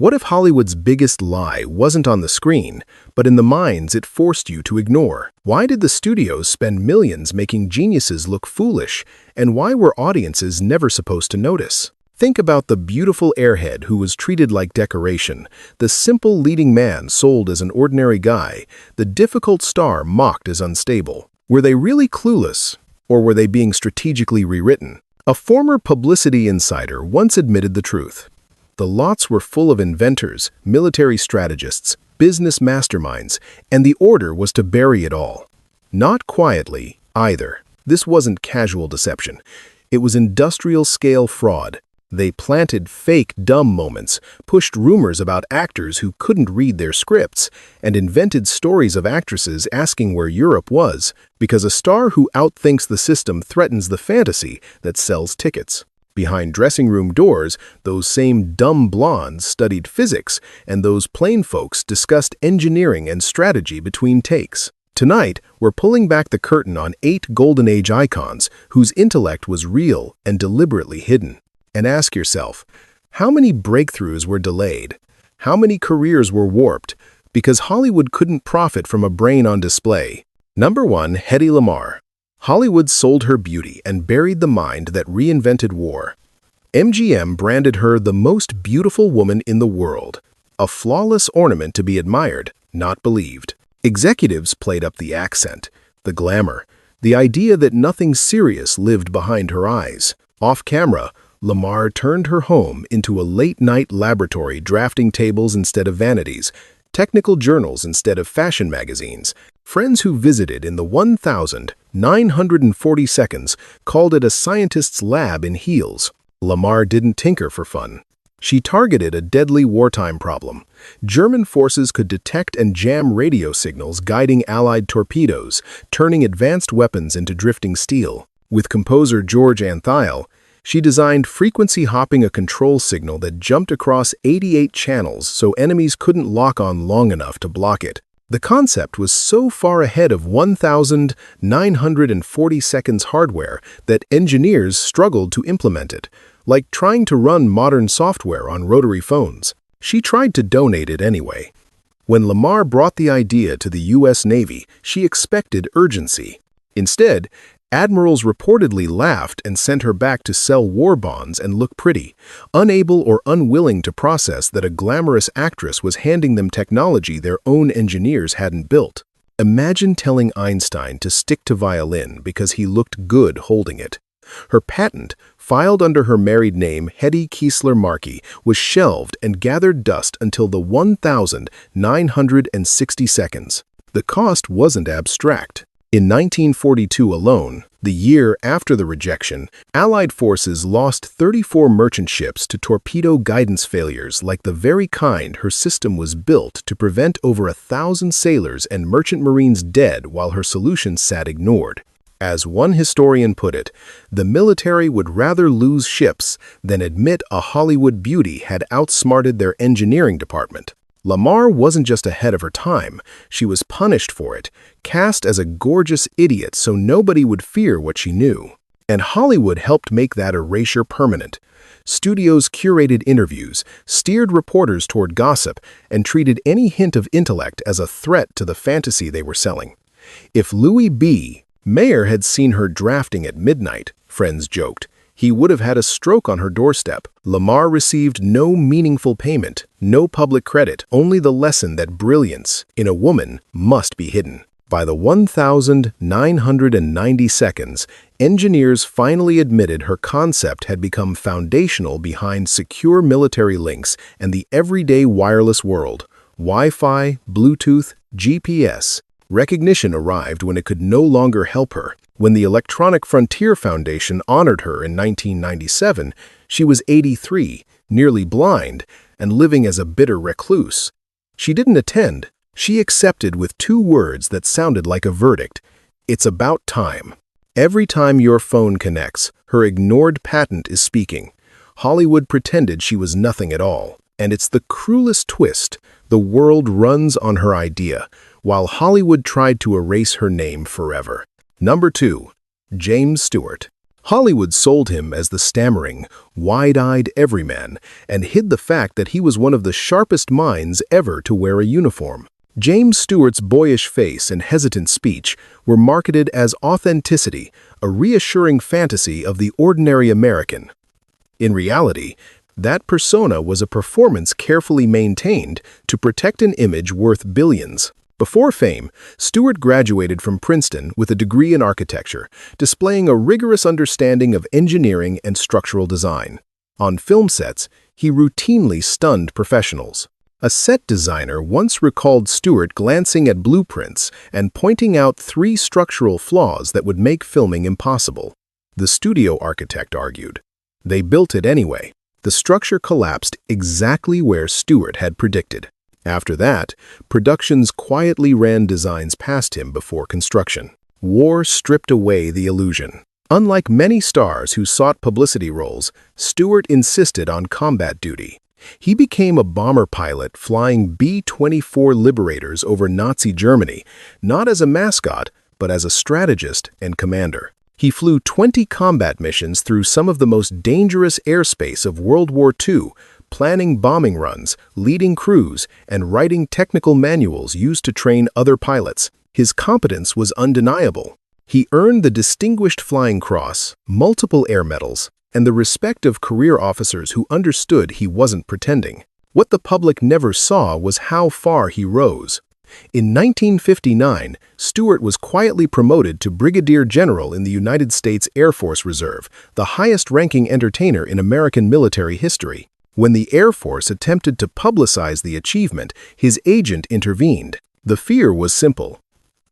What if Hollywood's biggest lie wasn't on the screen, but in the minds it forced you to ignore? Why did the studios spend millions making geniuses look foolish, and why were audiences never supposed to notice? Think about the beautiful airhead who was treated like decoration, the simple leading man sold as an ordinary guy, the difficult star mocked as unstable. Were they really clueless, or were they being strategically rewritten? A former publicity insider once admitted the truth. The lots were full of inventors, military strategists, business masterminds, and the order was to bury it all. Not quietly, either. This wasn't casual deception. It was industrial-scale fraud. They planted fake dumb moments, pushed rumors about actors who couldn't read their scripts, and invented stories of actresses asking where Europe was, because a star who outthinks the system threatens the fantasy that sells tickets. Behind dressing room doors, those same dumb blondes studied physics, and those plain folks discussed engineering and strategy between takes. Tonight, we're pulling back the curtain on 8 Golden Age icons whose intellect was real and deliberately hidden. And ask yourself, how many breakthroughs were delayed? How many careers were warped because Hollywood couldn't profit from a brain on display? Number 1. Hedy Lamarr. Hollywood sold her beauty and buried the mind that reinvented war. MGM branded her the most beautiful woman in the world, a flawless ornament to be admired, not believed. Executives played up the accent, the glamour, the idea that nothing serious lived behind her eyes. Off camera, Lamarr turned her home into a late-night laboratory, drafting tables instead of vanities, technical journals instead of fashion magazines. Friends who visited in the 1,940 seconds called it a scientist's lab in heels. Lamarr didn't tinker for fun. She targeted a deadly wartime problem. German forces could detect and jam radio signals guiding Allied torpedoes, turning advanced weapons into drifting steel. With composer George Antheil, she designed frequency hopping, a control signal that jumped across 88 channels so enemies couldn't lock on long enough to block it. The concept was so far ahead of 1,940 seconds hardware that engineers struggled to implement it, like trying to run modern software on rotary phones. She tried to donate it anyway. When Lamarr brought the idea to the U.S. Navy, she expected urgency. Instead, admirals reportedly laughed and sent her back to sell war bonds and look pretty, unable or unwilling to process that a glamorous actress was handing them technology their own engineers hadn't built. Imagine telling Einstein to stick to violin because he looked good holding it. Her patent, filed under her married name Hedy Keesler-Markey, was shelved and gathered dust until the 1,960 seconds. The cost wasn't abstract. In 1942 alone, the year after the rejection, Allied forces lost 34 merchant ships to torpedo guidance failures like the very kind her system was built to prevent over 1,000 sailors and merchant marines dead while her solution sat ignored. As one historian put it, the military would rather lose ships than admit a Hollywood beauty had outsmarted their engineering department. Lamarr wasn't just ahead of her time, she was punished for it, cast as a gorgeous idiot so nobody would fear what she knew. And Hollywood helped make that erasure permanent. Studios curated interviews, steered reporters toward gossip, and treated any hint of intellect as a threat to the fantasy they were selling. If Louis B. Mayer had seen her drafting at midnight, friends joked, he would have had a stroke on her doorstep. Lamarr received no meaningful payment, no public credit, only the lesson that brilliance in a woman must be hidden. By the 1,990 seconds, engineers finally admitted her concept had become foundational behind secure military links and the everyday wireless world. Wi-Fi, Bluetooth, GPS. Recognition arrived when it could no longer help her. When the Electronic Frontier Foundation honored her in 1997, she was 83, nearly blind, and living as a bitter recluse. She didn't attend. She accepted with 2 words that sounded like a verdict. It's about time. Every time your phone connects, her ignored patent is speaking. Hollywood pretended she was nothing at all. And it's the cruelest twist. The world runs on her idea, while Hollywood tried to erase her name forever. Number 2. James Stewart. Hollywood sold him as the stammering, wide-eyed everyman and hid the fact that he was one of the sharpest minds ever to wear a uniform. James Stewart's boyish face and hesitant speech were marketed as authenticity, a reassuring fantasy of the ordinary American. In reality, that persona was a performance carefully maintained to protect an image worth billions. Before fame, Stewart graduated from Princeton with a degree in architecture, displaying a rigorous understanding of engineering and structural design. On film sets, he routinely stunned professionals. A set designer once recalled Stewart glancing at blueprints and pointing out 3 structural flaws that would make filming impossible. The studio architect argued. They built it anyway. The structure collapsed exactly where Stewart had predicted. After that, productions quietly ran designs past him before construction. War stripped away the illusion. Unlike many stars who sought publicity roles, Stewart insisted on combat duty. He became a bomber pilot flying B-24 Liberators over Nazi Germany, not as a mascot, but as a strategist and commander. He flew 20 combat missions through some of the most dangerous airspace of World War II, planning bombing runs, leading crews, and writing technical manuals used to train other pilots. His competence was undeniable. He earned the Distinguished Flying Cross, multiple air medals, and the respect of career officers who understood he wasn't pretending. What the public never saw was how far he rose. In 1959, Stewart was quietly promoted to Brigadier General in the United States Air Force Reserve, the highest-ranking entertainer in American military history. When the Air Force attempted to publicize the achievement, his agent intervened. The fear was simple.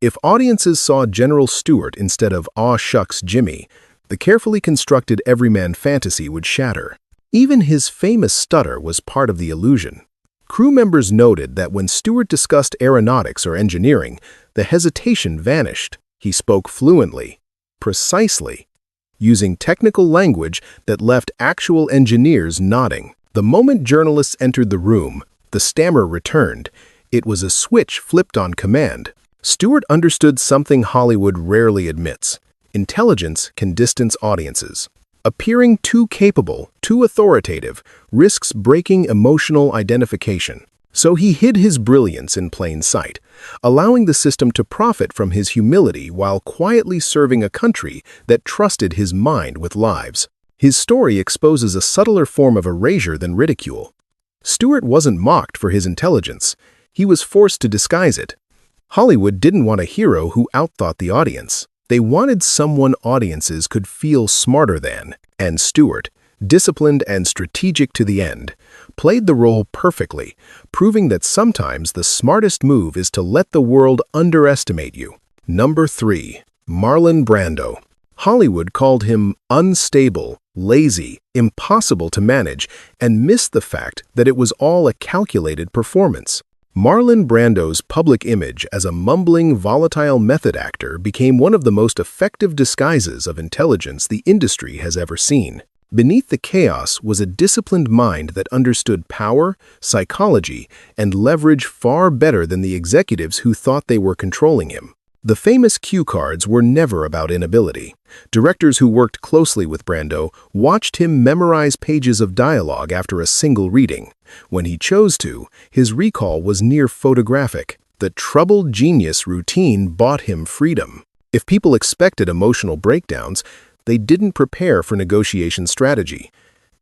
If audiences saw General Stewart instead of "Aw shucks Jimmy," the carefully constructed everyman fantasy would shatter. Even his famous stutter was part of the illusion. Crew members noted that when Stewart discussed aeronautics or engineering, the hesitation vanished. He spoke fluently, precisely, using technical language that left actual engineers nodding. The moment journalists entered the room, the stammer returned. It was a switch flipped on command. Stewart understood something Hollywood rarely admits. Intelligence can distance audiences. Appearing too capable, too authoritative, risks breaking emotional identification. So he hid his brilliance in plain sight, allowing the system to profit from his humility while quietly serving a country that trusted his mind with lives. His story exposes a subtler form of erasure than ridicule. Stewart wasn't mocked for his intelligence. He was forced to disguise it. Hollywood didn't want a hero who outthought the audience. They wanted someone audiences could feel smarter than. And Stewart, disciplined and strategic to the end, played the role perfectly, proving that sometimes the smartest move is to let the world underestimate you. Number 3. Marlon Brando. Hollywood called him unstable, lazy, impossible to manage, and missed the fact that it was all a calculated performance. Marlon Brando's public image as a mumbling, volatile method actor became one of the most effective disguises of intelligence the industry has ever seen. Beneath the chaos was a disciplined mind that understood power, psychology, and leverage far better than the executives who thought they were controlling him. The famous cue cards were never about inability. Directors who worked closely with Brando watched him memorize pages of dialogue after a single reading. When he chose to, his recall was near photographic. The troubled genius routine bought him freedom. If people expected emotional breakdowns, they didn't prepare for negotiation strategy.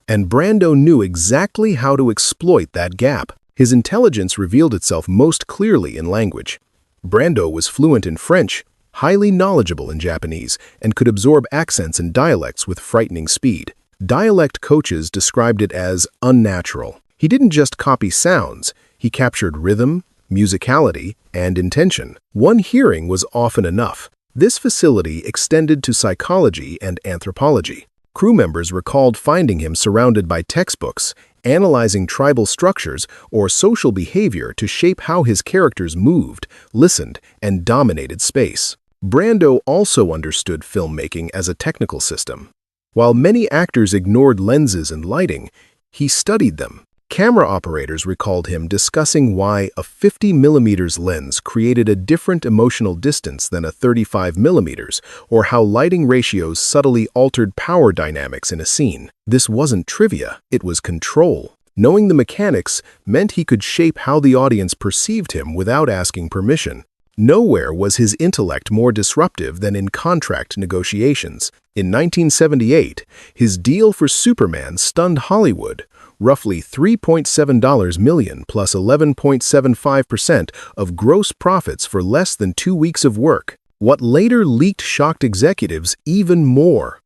And Brando knew exactly how to exploit that gap. His intelligence revealed itself most clearly in language. Brando was fluent in French, highly knowledgeable in Japanese, and could absorb accents and dialects with frightening speed. Dialect coaches described it as unnatural. He didn't just copy sounds, he captured rhythm, musicality, and intention. One hearing was often enough. This facility extended to psychology and anthropology. Crew members recalled finding him surrounded by textbooks, analyzing tribal structures or social behavior to shape how his characters moved, listened, and dominated space. Brando also understood filmmaking as a technical system. While many actors ignored lenses and lighting, he studied them. Camera operators recalled him discussing why a 50 mm lens created a different emotional distance than a 35 mm, or how lighting ratios subtly altered power dynamics in a scene. This wasn't trivia, it was control. Knowing the mechanics meant he could shape how the audience perceived him without asking permission. Nowhere was his intellect more disruptive than in contract negotiations. In 1978, his deal for Superman stunned Hollywood. Roughly $3.7 million plus 11.75% of gross profits for less than 2 weeks of work. What later leaked shocked executives even more.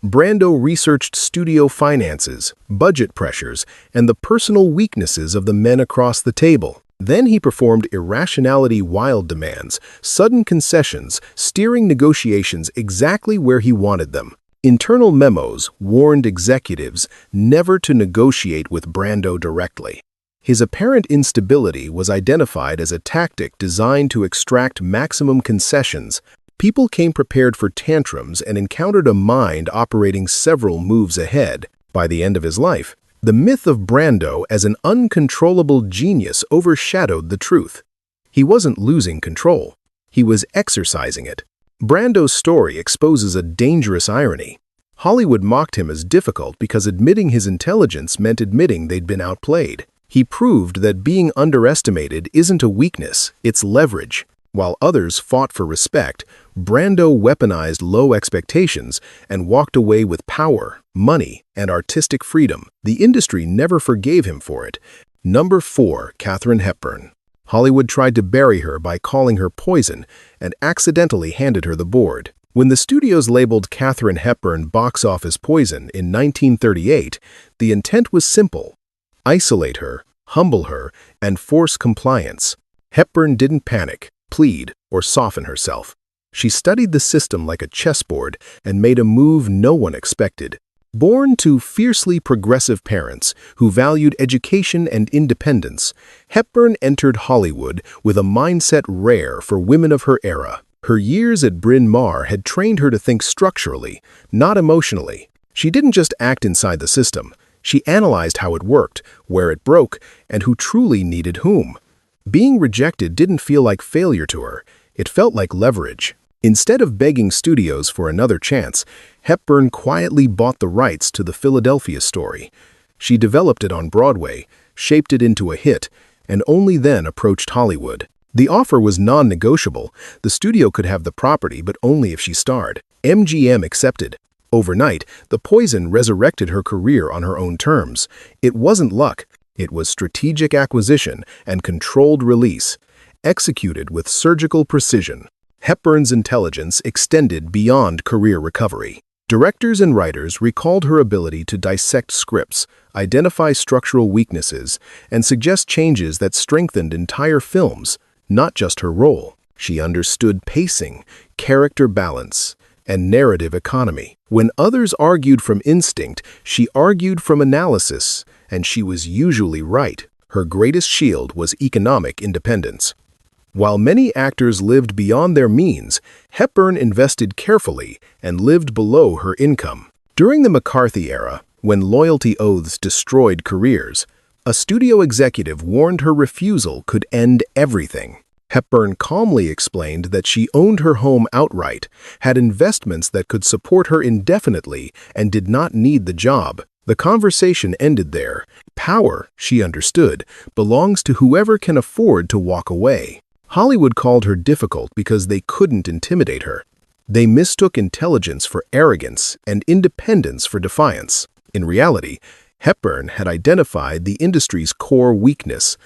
Brando researched studio finances, budget pressures, and the personal weaknesses of the men across the table. Then he performed irrationality-wild demands, sudden concessions, steering negotiations exactly where he wanted them. Internal memos warned executives never to negotiate with Brando directly. His apparent instability was identified as a tactic designed to extract maximum concessions. People came prepared for tantrums and encountered a mind operating several moves ahead. By the end of his life, the myth of Brando as an uncontrollable genius overshadowed the truth. He wasn't losing control. He was exercising it. Brando's story exposes a dangerous irony. Hollywood mocked him as difficult because admitting his intelligence meant admitting they'd been outplayed. He proved that being underestimated isn't a weakness, it's leverage. While others fought for respect, Brando weaponized low expectations and walked away with power, money, and artistic freedom. The industry never forgave him for it. Number 4. Katharine Hepburn. Hollywood tried to bury her by calling her poison and accidentally handed her the board. When the studios labeled Katharine Hepburn box office poison in 1938, the intent was simple: isolate her, humble her, and force compliance. Hepburn didn't panic, plead, or soften herself. She studied the system like a chessboard and made a move no one expected. Born to fiercely progressive parents who valued education and independence, Hepburn entered Hollywood with a mindset rare for women of her era. Her years at Bryn Mawr had trained her to think structurally, not emotionally. She didn't just act inside the system. She analyzed how it worked, where it broke, and who truly needed whom. Being rejected didn't feel like failure to her. It felt like leverage. Instead of begging studios for another chance, Hepburn quietly bought the rights to the Philadelphia story. She developed it on Broadway, shaped it into a hit, and only then approached Hollywood. The offer was non-negotiable. The studio could have the property, but only if she starred. MGM accepted. Overnight, the poison resurrected her career on her own terms. It wasn't luck. It was strategic acquisition and controlled release, executed with surgical precision. Hepburn's intelligence extended beyond career recovery. Directors and writers recalled her ability to dissect scripts, identify structural weaknesses, and suggest changes that strengthened entire films, not just her role. She understood pacing, character balance, and narrative economy. When others argued from instinct, she argued from analysis, and she was usually right. Her greatest shield was economic independence. While many actors lived beyond their means, Hepburn invested carefully and lived below her income. During the McCarthy era, when loyalty oaths destroyed careers, a studio executive warned her refusal could end everything. Hepburn calmly explained that she owned her home outright, had investments that could support her indefinitely, and did not need the job. The conversation ended there. Power, she understood, belongs to whoever can afford to walk away. Hollywood called her difficult because they couldn't intimidate her. They mistook intelligence for arrogance and independence for defiance. In reality, Hepburn had identified the industry's core weakness.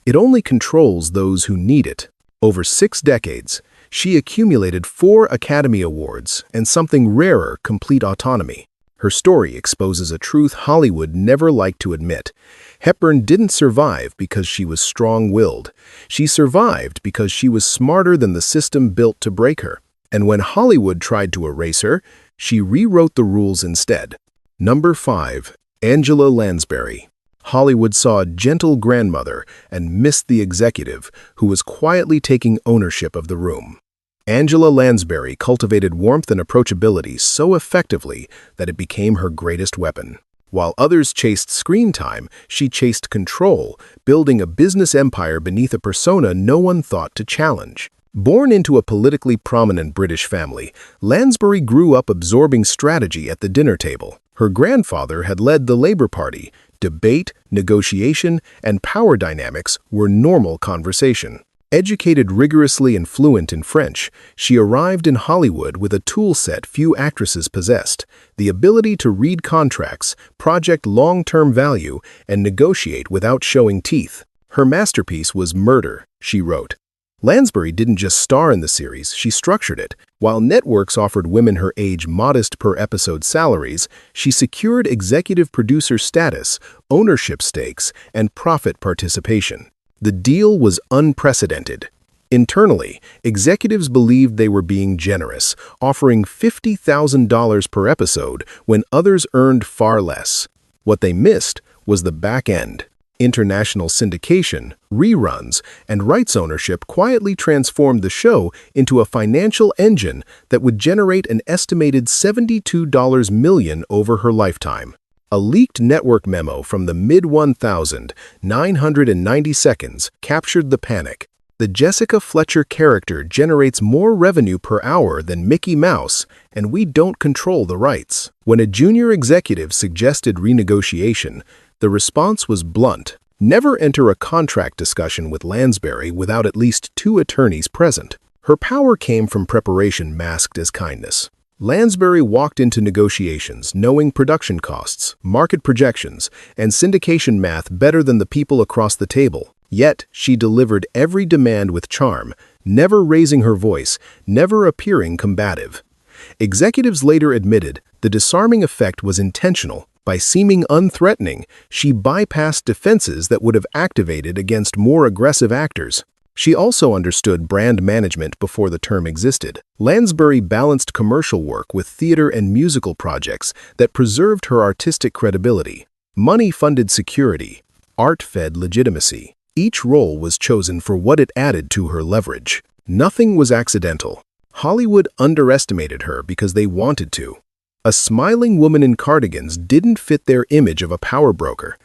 It only controls those who need it. Over 6 decades, she accumulated 4 Academy Awards and something rarer, complete autonomy. Her story exposes a truth Hollywood never liked to admit. Hepburn didn't survive because she was strong-willed. She survived because she was smarter than the system built to break her. And when Hollywood tried to erase her, she rewrote the rules instead. Number 5. Angela Lansbury. Hollywood saw a gentle grandmother and missed the executive who was quietly taking ownership of the room. Angela Lansbury cultivated warmth and approachability so effectively that it became her greatest weapon. While others chased screen time, she chased control, building a business empire beneath a persona no one thought to challenge. Born into a politically prominent British family, Lansbury grew up absorbing strategy at the dinner table. Her grandfather had led the Labour Party. Debate, negotiation, and power dynamics were normal conversation. Educated rigorously and fluent in French, she arrived in Hollywood with a tool set few actresses possessed: the ability to read contracts, project long-term value, and negotiate without showing teeth. Her masterpiece was Murder, she wrote. Lansbury didn't just star in the series, she structured it. While networks offered women her age modest per-episode salaries, she secured executive producer status, ownership stakes, and profit participation. The deal was unprecedented. Internally, executives believed they were being generous, offering $50,000 per episode when others earned far less. What they missed was the back end. International syndication, reruns, and rights ownership quietly transformed the show into a financial engine that would generate an estimated $72 million over her lifetime. A leaked network memo from the mid-1990s captured the panic. The Jessica Fletcher character generates more revenue per hour than Mickey Mouse, and we don't control the rights. When a junior executive suggested renegotiation, the response was blunt: never enter a contract discussion with Lansbury without at least 2 attorneys present. Her power came from preparation masked as kindness. Lansbury walked into negotiations knowing production costs, market projections, and syndication math better than the people across the table. Yet, she delivered every demand with charm, never raising her voice, never appearing combative. Executives later admitted the disarming effect was intentional. By seeming unthreatening, she bypassed defenses that would have activated against more aggressive actors. She also understood brand management before the term existed. Lansbury balanced commercial work with theater and musical projects that preserved her artistic credibility. Money funded security. Art fed legitimacy. Each role was chosen for what it added to her leverage. Nothing was accidental. Hollywood underestimated her because they wanted to. A smiling woman in cardigans didn't fit their image of a power broker.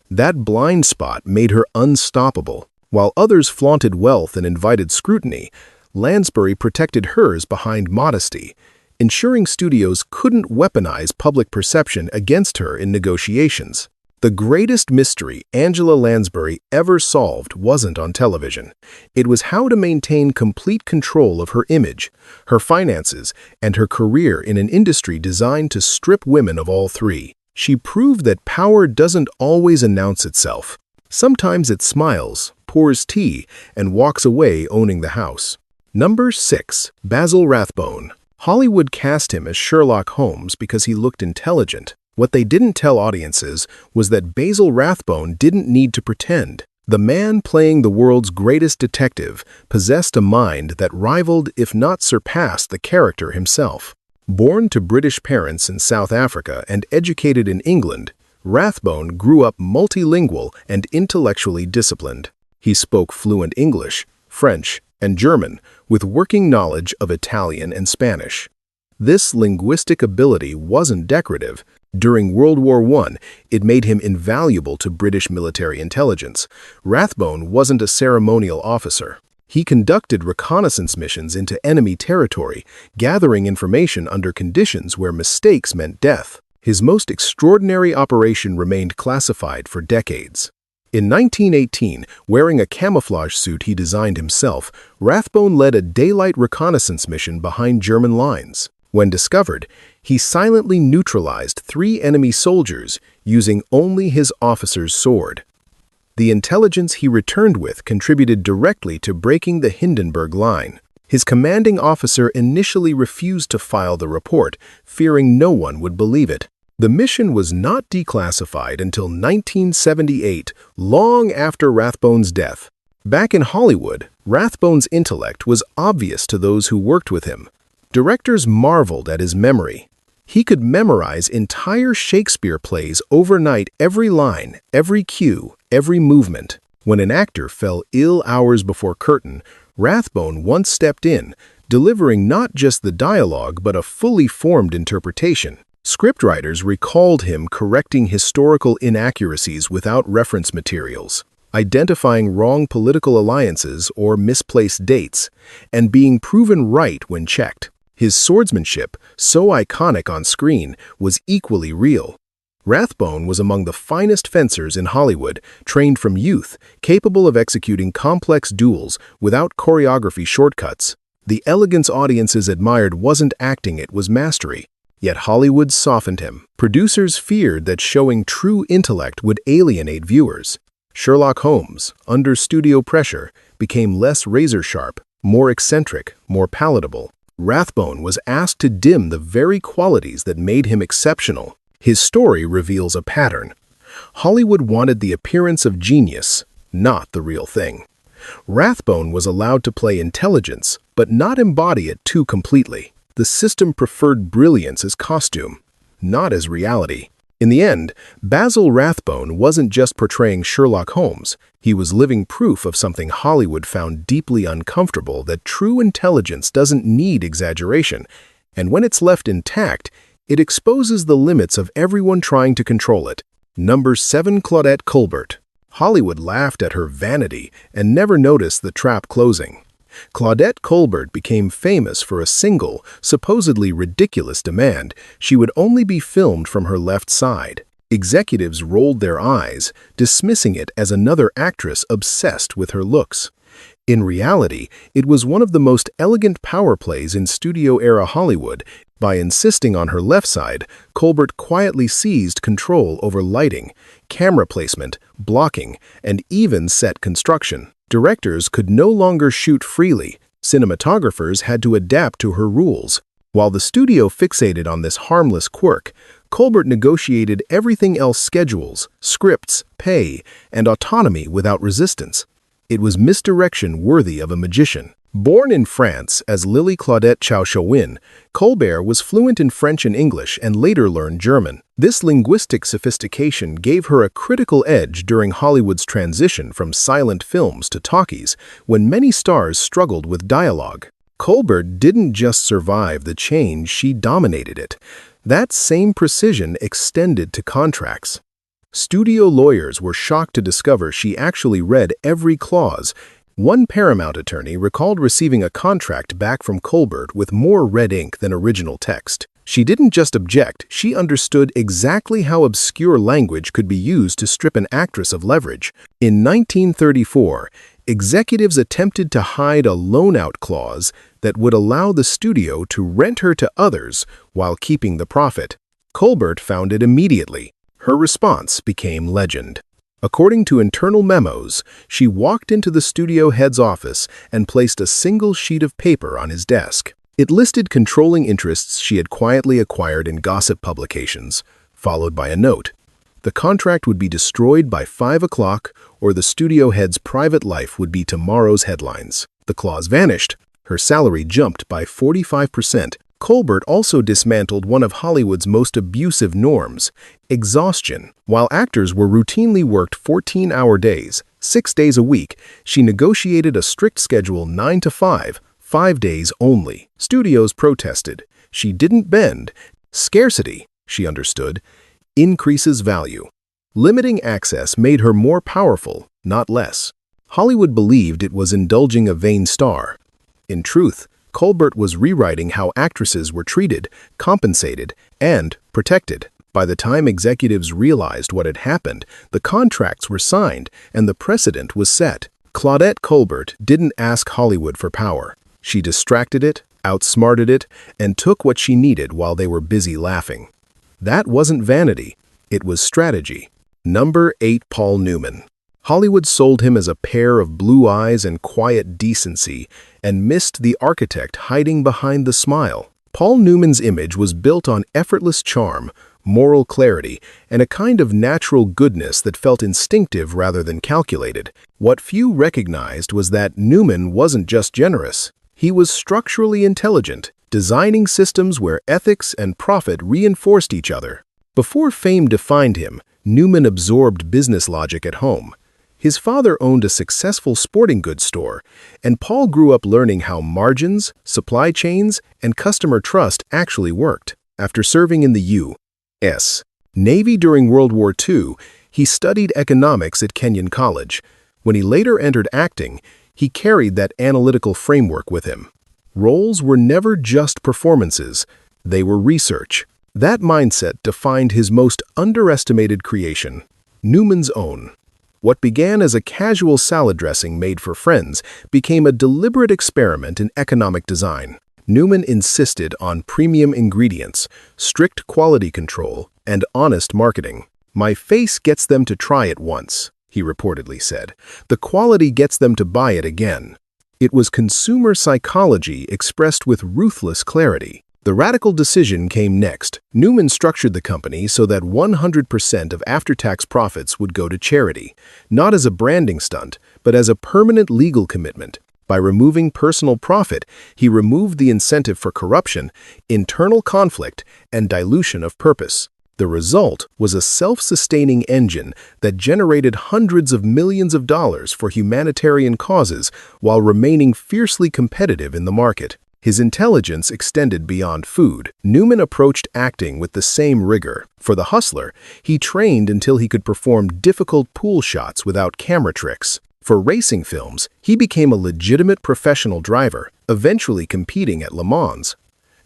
That blind spot made her unstoppable. While others flaunted wealth and invited scrutiny, Lansbury protected hers behind modesty, ensuring studios couldn't weaponize public perception against her in negotiations. The greatest mystery Angela Lansbury ever solved wasn't on television. It was how to maintain complete control of her image, her finances, and her career in an industry designed to strip women of all three. She proved that power doesn't always announce itself. Sometimes it smiles, pours tea, and walks away owning the house. Number 6. Basil Rathbone. Hollywood cast him as Sherlock Holmes because he looked intelligent. What they didn't tell audiences was that Basil Rathbone didn't need to pretend. The man playing the world's greatest detective possessed a mind that rivaled, if not surpassed, the character himself. Born to British parents in South Africa and educated in England, Rathbone grew up multilingual and intellectually disciplined. He spoke fluent English, French, and German, with working knowledge of Italian and Spanish. This linguistic ability wasn't decorative. During World War I, it made him invaluable to British military intelligence. Rathbone wasn't a ceremonial officer. He conducted reconnaissance missions into enemy territory, gathering information under conditions where mistakes meant death. His most extraordinary operation remained classified for decades. In 1918, wearing a camouflage suit he designed himself, Rathbone led a daylight reconnaissance mission behind German lines. When discovered, he silently neutralized 3 enemy soldiers using only his officer's sword. The intelligence he returned with contributed directly to breaking the Hindenburg Line. His commanding officer initially refused to file the report, fearing no one would believe it. The mission was not declassified until 1978, long after Rathbone's death. Back in Hollywood, Rathbone's intellect was obvious to those who worked with him. Directors marveled at his memory. He could memorize entire Shakespeare plays overnight, every line, every cue, every movement. When an actor fell ill hours before curtain, Rathbone once stepped in, delivering not just the dialogue but a fully formed interpretation. Scriptwriters recalled him correcting historical inaccuracies without reference materials, identifying wrong political alliances or misplaced dates, and being proven right when checked. His swordsmanship, so iconic on screen, was equally real. Rathbone was among the finest fencers in Hollywood, trained from youth, capable of executing complex duels without choreography shortcuts. The elegance audiences admired wasn't acting, it was mastery. Yet Hollywood softened him. Producers feared that showing true intellect would alienate viewers. Sherlock Holmes, under studio pressure, became less razor-sharp, more eccentric, more palatable. Rathbone was asked to dim the very qualities that made him exceptional. His story reveals a pattern. Hollywood wanted the appearance of genius, not the real thing. Rathbone was allowed to play intelligence, but not embody it too completely. The system preferred brilliance as costume, not as reality. In the end, Basil Rathbone wasn't just portraying Sherlock Holmes. He was living proof of something Hollywood found deeply uncomfortable: that true intelligence doesn't need exaggeration, and when it's left intact, it exposes the limits of everyone trying to control it. Number 7. Claudette Colbert. Hollywood laughed at her vanity and never noticed the trap closing. Claudette Colbert became famous for a single, supposedly ridiculous demand: she would only be filmed from her left side. Executives rolled their eyes, dismissing it as another actress obsessed with her looks. In reality, it was one of the most elegant power plays in studio-era Hollywood. By insisting on her left side, Colbert quietly seized control over lighting, camera placement, blocking, and even set construction. Directors could no longer shoot freely. Cinematographers had to adapt to her rules. While the studio fixated on this harmless quirk, Colbert negotiated everything else: schedules, scripts, pay, and autonomy without resistance. It was misdirection worthy of a magician. Born in France as Lily Claudette Chauchowin, Colbert was fluent in French and English and later learned German. This linguistic sophistication gave her a critical edge during Hollywood's transition from silent films to talkies, when many stars struggled with dialogue. Colbert didn't just survive the change, she dominated it. That same precision extended to contracts. Studio lawyers were shocked to discover she actually read every clause. One Paramount attorney recalled receiving a contract back from Colbert with more red ink than original text. She didn't just object, she understood exactly how obscure language could be used to strip an actress of leverage. In 1934, executives attempted to hide a loan-out clause that would allow the studio to rent her to others while keeping the profit. Colbert found it immediately. Her response became legend. According to internal memos, she walked into the studio head's office and placed a single sheet of paper on his desk. It listed controlling interests she had quietly acquired in gossip publications, followed by a note: the contract would be destroyed by 5 o'clock, or the studio head's private life would be tomorrow's headlines. The clause vanished. Her salary jumped by 45%. Colbert also dismantled one of Hollywood's most abusive norms: exhaustion. While actors were routinely worked 14-hour days, 6 days a week, she negotiated a strict schedule: 9 to 5, 5 days only. Studios protested. She didn't bend. Scarcity, she understood, increases value. Limiting access made her more powerful, not less. Hollywood believed it was indulging a vain star. In truth, Colbert was rewriting how actresses were treated, compensated, and protected. By the time executives realized what had happened, the contracts were signed and the precedent was set. Claudette Colbert didn't ask Hollywood for power. She distracted it, outsmarted it, and took what she needed while they were busy laughing. That wasn't vanity, it was strategy. Number 8. Paul Newman. Hollywood sold him as a pair of blue eyes and quiet decency, and missed the architect hiding behind the smile. Paul Newman's image was built on effortless charm, moral clarity, and a kind of natural goodness that felt instinctive rather than calculated. What few recognized was that Newman wasn't just generous. He was structurally intelligent, designing systems where ethics and profit reinforced each other. Before fame defined him, Newman absorbed business logic at home. His father owned a successful sporting goods store, and Paul grew up learning how margins, supply chains, and customer trust actually worked. After serving in the U.S. Navy during World War II, he studied economics at Kenyon College. When he later entered acting, he carried that analytical framework with him. Roles were never just performances, they were research. That mindset defined his most underestimated creation, Newman's Own. What began as a casual salad dressing made for friends became a deliberate experiment in economic design. Newman insisted on premium ingredients, strict quality control, and honest marketing. "My face gets them to try it once," he reportedly said. "The quality gets them to buy it again." It was consumer psychology expressed with ruthless clarity. The radical decision came next. Newman structured the company so that 100% of after-tax profits would go to charity, not as a branding stunt, but as a permanent legal commitment. By removing personal profit, he removed the incentive for corruption, internal conflict, and dilution of purpose. The result was a self-sustaining engine that generated hundreds of millions of dollars for humanitarian causes while remaining fiercely competitive in the market. His intelligence extended beyond food. Newman approached acting with the same rigor. For The Hustler, he trained until he could perform difficult pool shots without camera tricks. For racing films, he became a legitimate professional driver, eventually competing at Le Mans.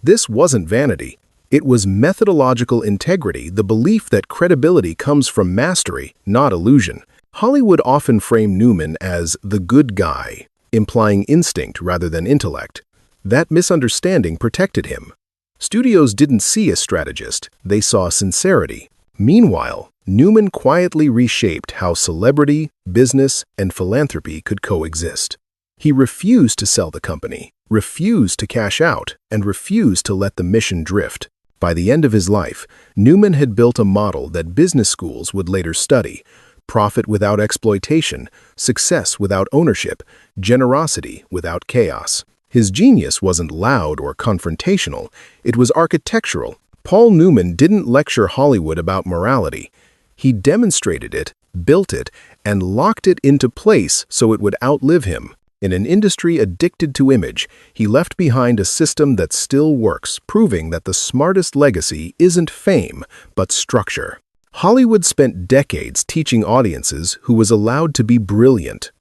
This wasn't vanity. It was methodological integrity, the belief that credibility comes from mastery, not illusion. Hollywood often framed Newman as the good guy, implying instinct rather than intellect. That misunderstanding protected him. Studios didn't see a strategist, they saw sincerity. Meanwhile, Newman quietly reshaped how celebrity, business, and philanthropy could coexist. He refused to sell the company, refused to cash out, and refused to let the mission drift. By the end of his life, Newman had built a model that business schools would later study: profit without exploitation, success without ownership, generosity without chaos. His genius wasn't loud or confrontational, it was architectural. Paul Newman didn't lecture Hollywood about morality. He demonstrated it, built it, and locked it into place so it would outlive him. In an industry addicted to image, he left behind a system that still works, proving that the smartest legacy isn't fame, but structure. Hollywood spent decades teaching audiences who was allowed to be brilliant.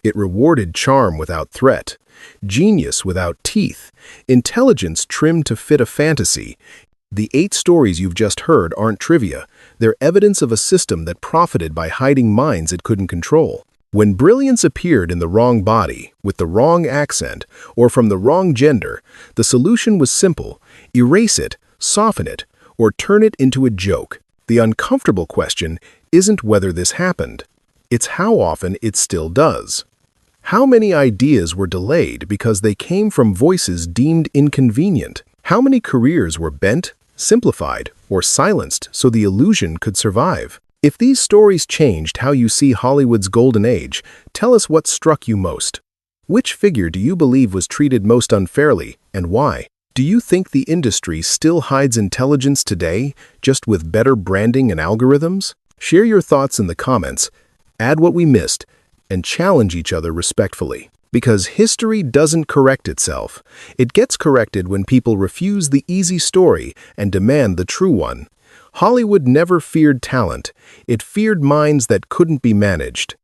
It rewarded charm without threat, genius without teeth, intelligence trimmed to fit a fantasy. The 8 stories you've just heard aren't trivia. They're evidence of a system that profited by hiding minds it couldn't control. When brilliance appeared in the wrong body, with the wrong accent, or from the wrong gender, the solution was simple: erase it, soften it, or turn it into a joke. The uncomfortable question isn't whether this happened. It's how often it still does. How many ideas were delayed because they came from voices deemed inconvenient? How many careers were bent, simplified, or silenced so the illusion could survive? If these stories changed how you see Hollywood's golden age, tell us what struck you most. Which figure do you believe was treated most unfairly, and why? Do you think the industry still hides intelligence today, just with better branding and algorithms? Share your thoughts in the comments, add what we missed, and challenge each other respectfully. Because history doesn't correct itself. It gets corrected when people refuse the easy story and demand the true one. Hollywood never feared talent. It feared minds that couldn't be managed.